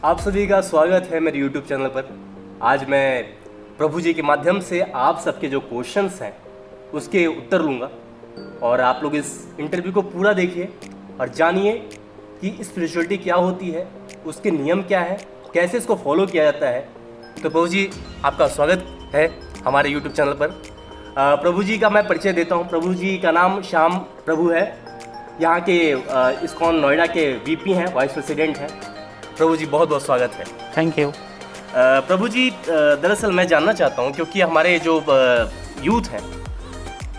आप सभी का स्वागत है मेरे YouTube चैनल पर। आज मैं प्रभु जी के माध्यम से आप सबके जो क्वेश्चंस हैं उसके उत्तर लूँगा और आप लोग इस इंटरव्यू को पूरा देखिए और जानिए कि स्पिरिचुअलिटी क्या होती है, उसके नियम क्या है, कैसे इसको फॉलो किया जाता है। तो प्रभु जी आपका स्वागत है हमारे YouTube चैनल पर। प्रभु जी का मैं परिचय देता हूँ। प्रभु जी का नाम श्याम प्रभु है, यहाँ के इस्कॉन नोएडा के VP हैं, वाइस प्रेसिडेंट हैं। प्रभु जी बहुत बहुत स्वागत है। Thank you. प्रभु जी दरअसल मैं जानना चाहता हूँ क्योंकि हमारे जो यूथ हैं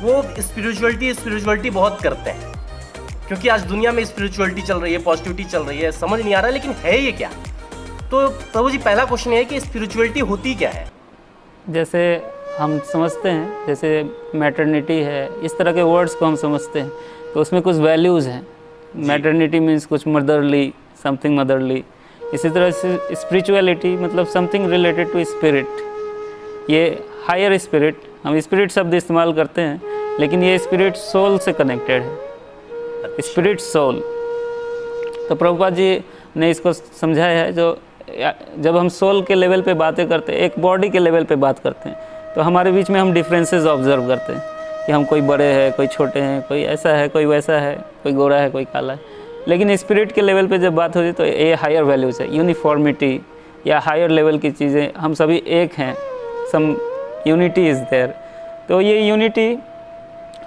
वो स्पिरिचुअलिटी बहुत करते हैं, क्योंकि आज दुनिया में स्पिरिचुअलिटी चल रही है, पॉजिटिविटी चल रही है, समझ नहीं आ रहा है लेकिन है ये क्या। तो प्रभु जी पहला क्वेश्चन ये है कि स्पिरिचुअलिटी होती क्या है। जैसे हम समझते हैं, जैसे मैटरनिटी है, इस तरह के वर्ड्स को हम समझते हैं तो उसमें कुछ वैल्यूज़ हैं। मैटरनिटी मीन्स कुछ मदरली, समथिंग मदरली। इसी तरह से स्पिरिचुअलिटी मतलब समथिंग रिलेटेड टू स्पिरिट, ये हायर स्पिरिट। हम स्पिरिट शब्द इस्तेमाल करते हैं लेकिन ये स्पिरिट सोल से कनेक्टेड है, स्पिरिट सोल। तो प्रभुपाद जी ने इसको समझाया है, जो जब हम सोल के लेवल पे बातें करते हैं, एक बॉडी के लेवल पे बात करते हैं, तो हमारे बीच में हम डिफरेंसेस ऑब्जर्व करते हैं कि हम कोई बड़े हैं, कोई छोटे हैं, कोई ऐसा है, कोई वैसा है, कोई गोरा है, कोई काला है। लेकिन स्पिरिट के लेवल पे जब बात होती है तो ये हायर वैल्यूज़ है, यूनिफॉर्मिटी या हायर लेवल की चीज़ें, हम सभी एक हैं, सम यूनिटी इज़ देयर। तो ये यूनिटी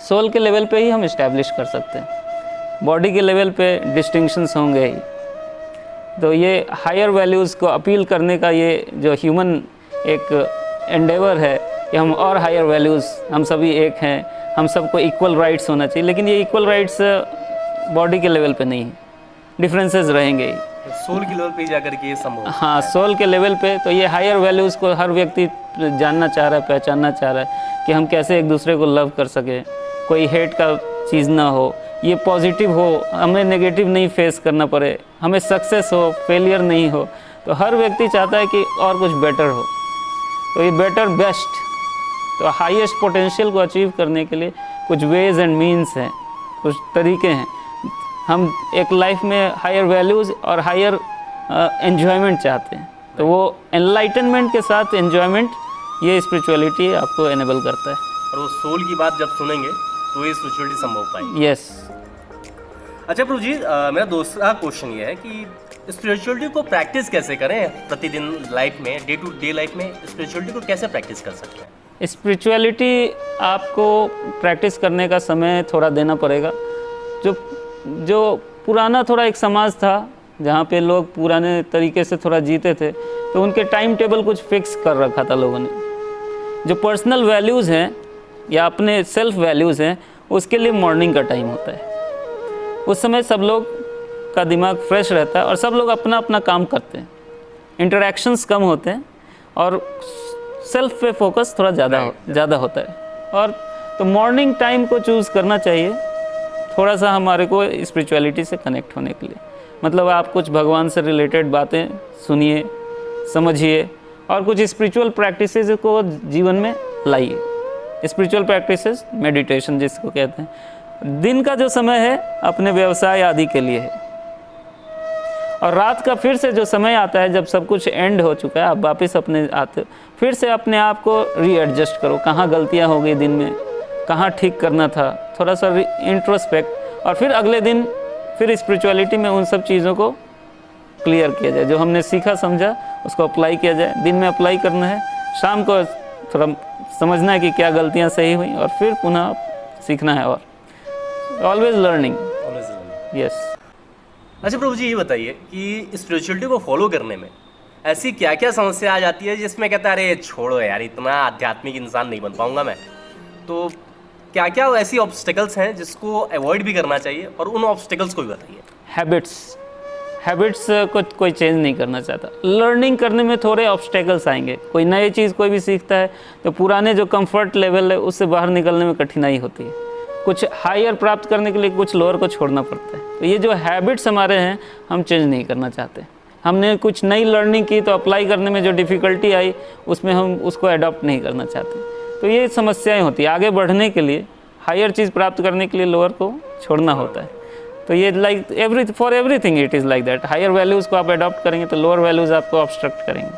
सोल के लेवल पे ही हम इस्टेब्लिश कर सकते हैं, बॉडी के लेवल पे डिस्टिंक्शंस होंगे ही। तो ये हायर वैल्यूज़ को अपील करने का ये जो ह्यूमन एक एंडेवर है कि हम और हायर वैल्यूज़, हम सभी एक हैं, हम सबको इक्वल राइट्स होना चाहिए। लेकिन ये इक्वल राइट्स बॉडी के लेवल पे नहीं है, डिफरेंसेस रहेंगे ही। सोल के लेवल पे जाकर के ये संभव। हाँ, सोल के लेवल पे तो ये हायर वैल्यूज़ को हर व्यक्ति जानना चाह रहा है, पहचानना चाह रहा है कि हम कैसे एक दूसरे को लव कर सकें, कोई हेट का चीज़ ना हो, ये पॉजिटिव हो, हमें नेगेटिव नहीं फेस करना पड़े, हमें सक्सेस हो, फेलियर नहीं हो। तो हर व्यक्ति चाहता है कि और कुछ बेटर हो। तो ये बेटर बेस्ट, तो हाईएस्ट पोटेंशियल को अचीव करने के लिए कुछ वेज एंड मीन्स हैं, कुछ तरीके हैं। हम एक लाइफ में हायर वैल्यूज़ और हायर एन्जॉयमेंट चाहते हैं, तो वो एनलाइटनमेंट के साथ एन्जॉयमेंट ये स्पिरिचुअलिटी आपको एनेबल करता है। और वो सोल की बात जब सुनेंगे तो ये स्पिरिचुअलिटी संभव पाएगी। यस। अच्छा प्रभु जी, मेरा दूसरा क्वेश्चन ये है कि स्पिरिचुअलिटी को प्रैक्टिस कैसे करें प्रतिदिन लाइफ में, डे टू डे लाइफ में स्पिरिचुअलिटी को कैसे प्रैक्टिस कर सकते हैं। स्पिरिचुअलिटी आपको प्रैक्टिस करने का समय थोड़ा देना पड़ेगा। जो पुराना थोड़ा एक समाज था जहाँ पे लोग पुराने तरीके से थोड़ा जीते थे, तो उनके टाइम टेबल कुछ फिक्स कर रखा था लोगों ने। जो पर्सनल वैल्यूज़ हैं या अपने सेल्फ वैल्यूज़ हैं, उसके लिए मॉर्निंग का टाइम होता है। उस समय सब लोग का दिमाग फ्रेश रहता है और सब लोग अपना अपना काम करते हैं, इंटरेक्शंस कम होते हैं और सेल्फ पे फोकस थोड़ा ज़्यादा होता है। और तो मॉर्निंग टाइम को चूज़ करना चाहिए थोड़ा सा हमारे को स्पिरिचुअलिटी से कनेक्ट होने के लिए। मतलब आप कुछ भगवान से रिलेटेड बातें सुनिए, समझिए और कुछ स्पिरिचुअल प्रैक्टिसेस को जीवन में लाइए। स्पिरिचुअल प्रैक्टिसेस मेडिटेशन जिसको कहते हैं। दिन का जो समय है अपने व्यवसाय आदि के लिए है, और रात का फिर से जो समय आता है जब सब कुछ एंड हो चुका है, आप वापस अपने आते हो, फिर से अपने आप को रीएडजस्ट करो, कहाँ गलतियाँ हो गई दिन में, कहाँ ठीक करना था, थोड़ा सा इंट्रोस्पेक्ट, और फिर अगले दिन फिर स्पिरिचुअलिटी में उन सब चीज़ों को क्लियर किया जाए। जो हमने सीखा समझा उसको अप्लाई किया जाए। दिन में अप्लाई करना है, शाम को थोड़ा समझना है कि क्या गलतियाँ सही हुई और फिर पुनः सीखना है। और ऑलवेज लर्निंग। यस। अच्छा प्रभु जी ये बताइए कि स्पिरिचुअलिटी को फॉलो करने में ऐसी क्या क्या समस्या आ जाती है जिसमें कहता है अरे छोड़ो यार, इतना आध्यात्मिक इंसान नहीं बन पाऊंगा मैं। तो क्या क्या ऐसी ऑब्स्टिकल्स हैं जिसको अवॉइड भी करना चाहिए, और उन ऑब्स्टिकल्स को भी बताइए। हैबिट्स को कोई चेंज नहीं करना चाहता। लर्निंग करने में थोड़े ऑब्स्टिकल्स आएंगे। कोई नई चीज़ कोई भी सीखता है तो पुराने जो कंफर्ट लेवल है उससे बाहर निकलने में कठिनाई होती है। कुछ हायर प्राप्त करने के लिए कुछ लोअर को छोड़ना पड़ता है। तो ये जो हैबिट्स हमारे हैं हम चेंज नहीं करना चाहते। हमने कुछ नई लर्निंग की तो अप्लाई करने में जो डिफ़िकल्टी आई उसमें हम उसको अडॉप्ट नहीं करना चाहते। तो ये समस्याएं होती है। आगे बढ़ने के लिए, हायर चीज़ प्राप्त करने के लिए लोअर को छोड़ना होता है। तो ये like for everything it is like that. Higher values को आप अडॉप्ट करेंगे तो लोअर वैल्यूज़ आपको ऑब्स्ट्रक्ट करेंगे।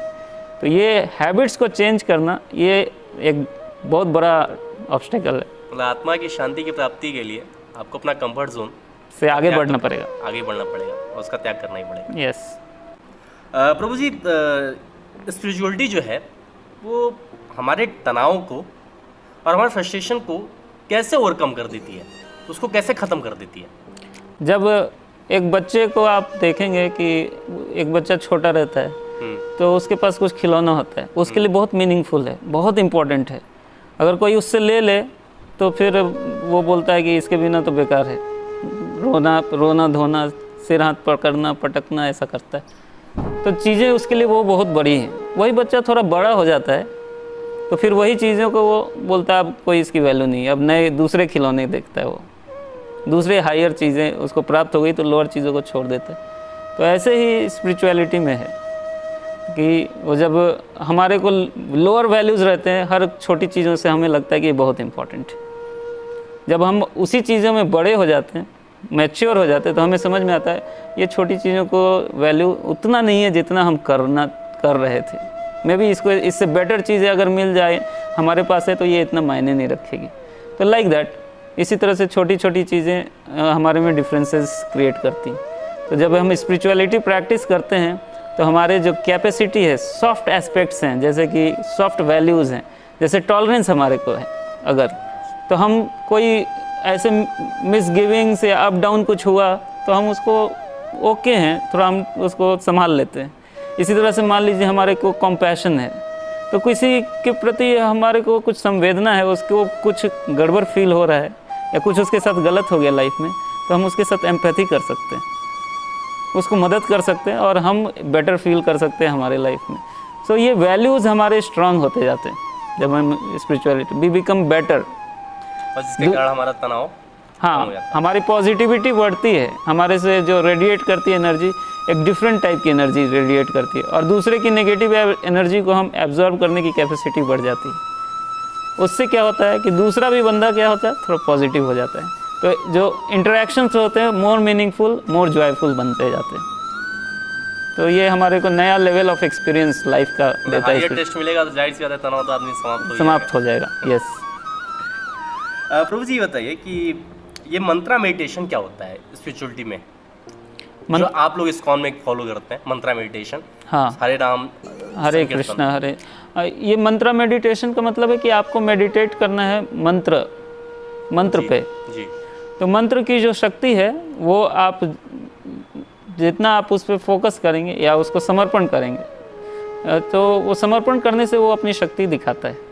तो ये हैबिट्स को चेंज करना ये एक बहुत बड़ा ऑब्स्टेकल है। मतलब आत्मा की शांति की प्राप्ति के लिए आपको अपना कंफर्ट जोन से आगे बढ़ना पड़ेगा, आगे बढ़ना पड़ेगा और उसका त्याग करना ही पड़ेगा। यस। प्रभु जी, स्पिरिचुअलिटी जो है वो हमारे तनाव को और हमारे फ्रस्ट्रेशन को कैसे ओवरकम कर देती है, उसको कैसे ख़त्म कर देती है? जब एक बच्चे को आप देखेंगे कि एक बच्चा छोटा रहता है तो उसके पास कुछ खिलौना होता है, उसके लिए बहुत मीनिंगफुल है, बहुत इम्पोर्टेंट है। अगर कोई उससे ले ले तो फिर वो बोलता है कि इसके बिना तो बेकार है, रोना धोना, सिर हाथ पकड़ना पटकना ऐसा करता है। तो चीज़ें उसके लिए वो बहुत बड़ी हैं। वही बच्चा थोड़ा बड़ा हो जाता है तो फिर वही चीज़ों को वो बोलता है अब कोई इसकी वैल्यू नहीं है, अब नए दूसरे खिलौने देखता है, वो दूसरे हायर चीज़ें उसको प्राप्त हो गई तो लोअर चीज़ों को छोड़ देता है। तो ऐसे ही स्पिरिचुअलिटी में है कि वो जब हमारे को लोअर वैल्यूज़ रहते हैं, हर छोटी चीज़ों से हमें लगता है कि ये बहुत इम्पोर्टेंट है। जब हम उसी चीज़ों में बड़े हो जाते हैं, मैच्योर हो जाते हैं, तो हमें समझ में आता है ये छोटी चीज़ों को वैल्यू उतना नहीं है जितना हम कर रहे थे। मैं भी इससे बेटर चीज़ें अगर मिल जाए हमारे पास है तो ये इतना मायने नहीं रखेगी। तो लाइक दैट इसी तरह से छोटी छोटी चीज़ें हमारे में डिफरेंसेस क्रिएट करती हैं। तो जब हम स्पिरिचुअलिटी प्रैक्टिस करते हैं तो हमारे जो कैपेसिटी है, सॉफ्ट एस्पेक्ट्स हैं, जैसे कि सॉफ्ट वैल्यूज़ हैं, जैसे टॉलरेंस हमारे को है अगर, तो हम कोई ऐसे मिसगिविंग्स या अप डाउन कुछ हुआ तो हम उसको ओके हैं, थोड़ा हम उसको संभाल लेते हैं। इसी तरह से मान लीजिए हमारे को कंपैशन है, तो किसी के प्रति हमारे को कुछ संवेदना है, उसको कुछ गड़बड़ फील हो रहा है या कुछ उसके साथ गलत हो गया लाइफ में, तो हम उसके साथ एम्पैथी कर सकते हैं, उसको मदद कर सकते हैं और हम बेटर फील कर सकते हैं हमारे लाइफ में। सो ये वैल्यूज़ हमारे स्ट्रांग होते जाते हैं जब हम स्पिरिचुअलिटी वी बिकम बेटर। और जिसके कारण हमारा तनाव हाँ, हमारी पॉजिटिविटी बढ़ती है, हमारे से जो रेडिएट करती है एनर्जी एक डिफरेंट टाइप की एनर्जी रेडिएट करती है और दूसरे की नेगेटिव एनर्जी को हम एब्जॉर्ब करने की कैपेसिटी बढ़ जाती है। उससे क्या होता है कि दूसरा भी बंदा क्या होता है, थोड़ा पॉजिटिव हो जाता है। तो जो इंटरेक्शंस होते हैं मोर मीनिंगफुल, मोर जॉयफुल बनते जाते हैं। तो ये हमारे को नया लेवल ऑफ एक्सपीरियंस लाइफ का देता है। टेस्ट मिलेगा तो जाहिर सी बात है तनाव तो आदमी समाप्त हो जाएगा। यस। प्रभु जी बताइए कि ये मंत्रा मेडिटेशन क्या होता है स्पिरिचुअलिटी में? जो आप लोग इस्कॉन में फॉलो करते हैं मंत्रा मेडिटेशन। हाँ, हरे राम हरे कृष्णा हरे। ये मंत्रा मेडिटेशन का मतलब है कि आपको मेडिटेट करना है मंत्र पे जी। तो मंत्र की जो शक्ति है वो आप जितना आप उस पर फोकस करेंगे या उसको समर्पण करेंगे तो वो समर्पण करने से वो अपनी शक्ति दिखाता है।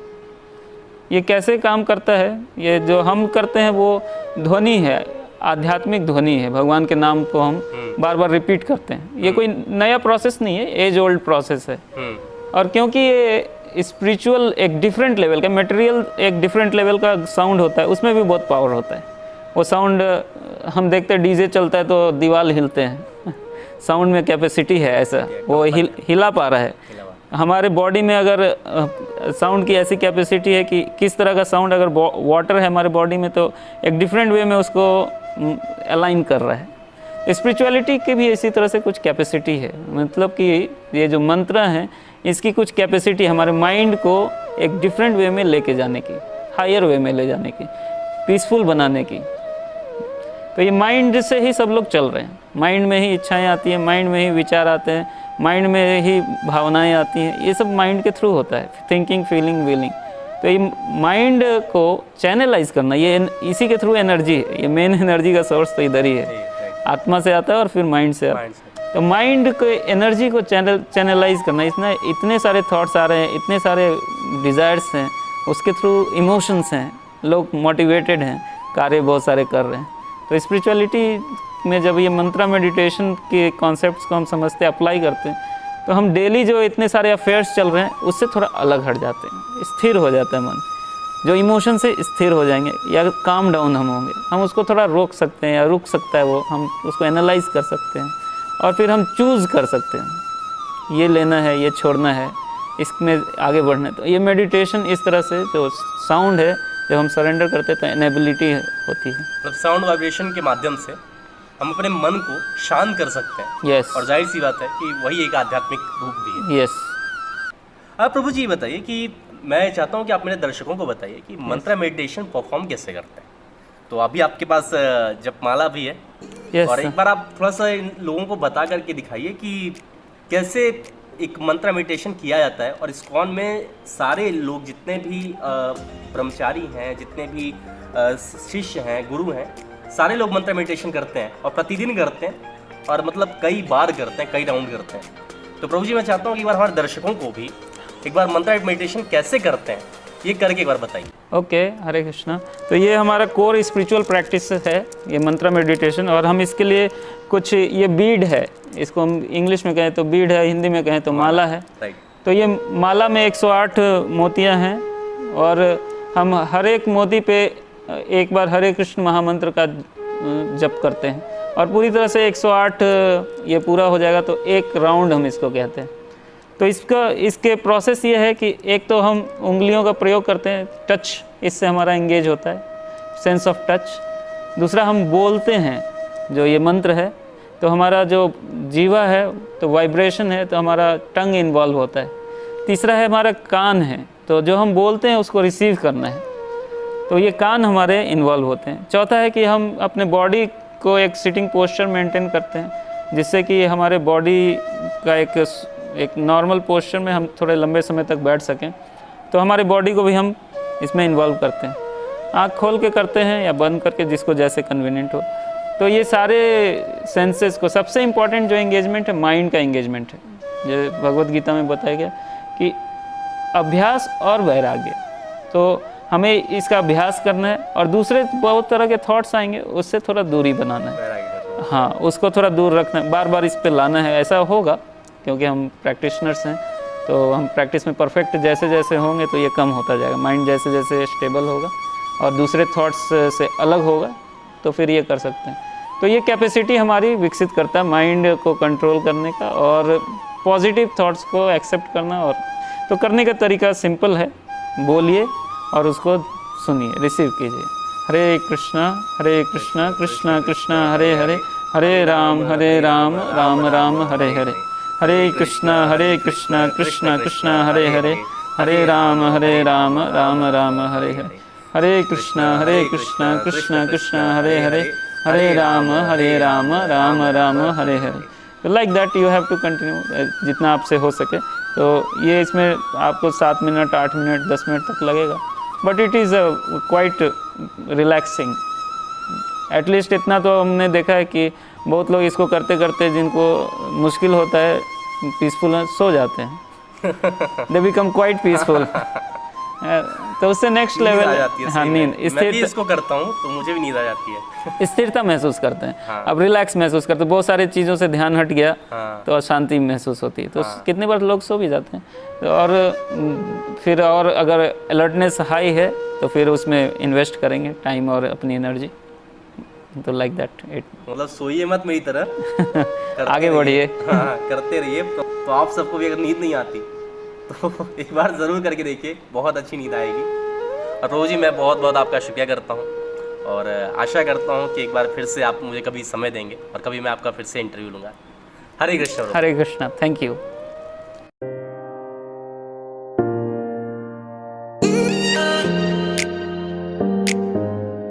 ये कैसे काम करता है, ये जो हम करते हैं वो ध्वनि है, आध्यात्मिक ध्वनि है, भगवान के नाम को हम बार बार रिपीट करते हैं। ये कोई नया प्रोसेस नहीं है, एज ओल्ड प्रोसेस है। और क्योंकि ये स्पिरिचुअल एक डिफरेंट लेवल का, मटेरियल एक डिफरेंट लेवल का साउंड होता है, उसमें भी बहुत पावर होता है। वो साउंड हम देखते हैं डीजे चलता है तो दीवार हिलते हैं साउंड में कैपेसिटी है, ऐसा वो हिला पा रहा है। हमारे बॉडी में अगर साउंड की ऐसी कैपेसिटी है कि किस तरह का साउंड, अगर वाटर है हमारे बॉडी में तो एक डिफरेंट वे में उसको अलाइन कर रहा है। स्पिरिचुअलिटी की भी इसी तरह से कुछ कैपेसिटी है, मतलब कि ये जो मंत्र हैं इसकी कुछ कैपेसिटी हमारे माइंड को एक डिफरेंट वे में लेके जाने की, हायर वे में ले जाने की, पीसफुल बनाने की। तो ये माइंड से ही सब लोग चल रहे हैं, माइंड में ही इच्छाएं आती हैं, माइंड में ही विचार आते हैं, माइंड में ही भावनाएं आती हैं, ये सब माइंड के थ्रू होता है, थिंकिंग फीलिंग विलिंग। तो ये माइंड को चैनलाइज करना, ये इसी के थ्रू एनर्जी है, ये मेन एनर्जी का सोर्स तो इधर ही है, आत्मा से आता है और फिर माइंड से आता है। तो माइंड को एनर्जी को चैनलाइज करना, इतने सारे थॉट्स आ रहे हैं, इतने सारे डिज़ायर्स हैं, उसके थ्रू इमोशंस हैं, लोग मोटिवेटेड हैं, कार्य बहुत सारे कर रहे हैं। तो स्पिरिचुअलिटी में जब ये मंत्रा मेडिटेशन के कॉन्सेप्ट्स को हम समझते अप्लाई करते हैं तो हम डेली जो इतने सारे अफेयर्स चल रहे हैं उससे थोड़ा अलग हट जाते हैं, स्थिर हो जाता है मन, जो इमोशन से स्थिर हो जाएंगे या काम डाउन हम होंगे, हम उसको थोड़ा रोक सकते हैं या रुक सकता है वो, हम उसको एनालाइज कर सकते हैं और फिर हम चूज़ कर सकते हैं ये लेना है, ये छोड़ना है, इसमें आगे बढ़ना है। तो ये मेडिटेशन इस तरह से जो साउंड है जब हम सरेंडर करते हैं तो एनेबिलिटी होती है। मतलब साउंड वाइब्रेशन के माध्यम से हम अपने मन को शांत कर सकते हैं। यस और जाहिर सी बात है कि वही एक आध्यात्मिक रूप भी है। यस। अब प्रभु जी ये बताइए कि मैं चाहता हूँ कि आप मेरे दर्शकों को बताइए कि मंत्रा मेडिटेशन परफॉर्म कैसे करते हैं। तो अभी आपके पास जपमाला भी है, यस और एक बार आप थोड़ा सा इन लोगों को बता करके दिखाइए कि कैसे एक मंत्रा मेडिटेशन किया जाता है। और इस्कॉन में सारे लोग जितने भी ब्रह्मचारी हैं, जितने भी शिष्य हैं, गुरु हैं, सारे लोग मंत्रा मेडिटेशन करते हैं और प्रतिदिन करते हैं, और मतलब कई बार करते हैं, कई राउंड करते हैं। तो प्रभु जी मैं चाहता हूँ कि एक बार हमारे दर्शकों को भी एक बार मंत्रा मेडिटेशन कैसे करते हैं ये करके एक बार बताइए। ओके, हरे कृष्णा। तो ये हमारा कोर स्पिरिचुअल प्रैक्टिस है, ये मंत्रा मेडिटेशन। और हम इसके लिए कुछ, ये बीड है, इसको हम इंग्लिश में कहें तो बीड है, हिंदी में कहें तो माला है। राइट। तो ये माला में 108 मोतियां हैं, और हम हर एक मोती पे एक बार हरे कृष्ण महामंत्र का जप करते हैं, और पूरी तरह से 108 ये पूरा हो जाएगा तो एक राउंड हम इसको कहते हैं। तो इसके प्रोसेस ये है कि एक तो हम उंगलियों का प्रयोग करते हैं, टच, इससे हमारा एंगेज होता है, सेंस ऑफ टच। दूसरा हम बोलते हैं जो ये मंत्र है, तो हमारा जो जीवा है तो वाइब्रेशन है, तो हमारा टंग इन्वॉल्व होता है। तीसरा है हमारा कान है, तो जो हम बोलते हैं उसको रिसीव करना है, तो ये कान हमारे इन्वॉल्व होते हैं। चौथा है कि हम अपने बॉडी को एक सिटिंग पोस्चर मेंटेन करते हैं, जिससे कि हमारे बॉडी का एक नॉर्मल पोस्चर में हम थोड़े लंबे समय तक बैठ सकें। तो हमारे बॉडी को भी हम इसमें इन्वॉल्व करते हैं, आँख खोल के करते हैं या बंद करके, जिसको जैसे कन्वीनियंट हो। तो ये सारे सेंसेस को, सबसे इम्पॉर्टेंट जो एंगेजमेंट है माइंड का एंगेजमेंट है, जो भगवत गीता में बताया गया कि अभ्यास और वैराग्य। तो हमें इसका अभ्यास करना है, और दूसरे बहुत तरह के थॉट्स आएंगे उससे थोड़ा दूरी बनाना है। हाँ, उसको थोड़ा दूर रखना है, बार बार इस पे लाना है। ऐसा होगा क्योंकि हम प्रैक्टिशनर्स हैं, तो हम प्रैक्टिस में परफेक्ट जैसे जैसे होंगे तो ये कम होता जाएगा। माइंड जैसे जैसे स्टेबल होगा और दूसरे थॉट्स से अलग होगा तो फिर ये कर सकते हैं। तो ये कैपेसिटी हमारी विकसित करता है माइंड को कंट्रोल करने का, और पॉजिटिव थॉट्स को एक्सेप्ट करना। और तो करने का तरीका सिंपल है, बोलिए और उसको सुनिए, रिसीव कीजिए। हरे कृष्णा कृष्णा कृष्णा हरे हरे, हरे राम राम राम हरे हरे, हरे कृष्णा कृष्णा कृष्णा हरे हरे, हरे राम राम राम हरे हरे, हरे कृष्णा कृष्णा कृष्णा हरे हरे, हरे राम राम राम हरे हरे। तो like that you have to continue, जितना आपसे हो सके। तो ये इसमें आपको 7 मिनट, 8 मिनट, 10 मिनट तक लगेगा, but it is quite relaxing. At least इतना तो हमने देखा है कि बहुत लोग इसको करते करते, जिनको मुश्किल होता है पीसफुल, सो जाते हैं। They become quite peaceful. तो उससे नेक्स्ट लेवल आ जाती है। हाँ, नींद, मैं भी इसको करता हूँ तो मुझे भी नींद आ जाती है। स्थिरता महसूस करते हैं। हाँ। अब रिलैक्स महसूस करते हैं, बहुत सारी चीज़ों से ध्यान हट गया हाँ। तो शांति महसूस होती है। तो कितने बार लोग सो भी जाते हैं। और फिर और अगर अलर्टनेस हाई है तो फिर उसमें इन्वेस्ट करेंगे टाइम और अपनी एनर्जी। तो लाइक दैट इट, मतलब सोइए मत मेरी तरह, आगे बढ़िए। हाँ, करते रहिए। तो आप सबको भी अगर नींद नहीं आती तो एक बार ज़रूर करके देखिए, बहुत अच्छी नींद आएगी। और प्रभु जी मैं बहुत बहुत आपका शुक्रिया करता हूँ, और आशा करता हूँ कि एक बार फिर से आप मुझे कभी समय देंगे और कभी मैं आपका फिर से इंटरव्यू लूँगा। हरे कृष्ण। हरे कृष्णा, थैंक यू।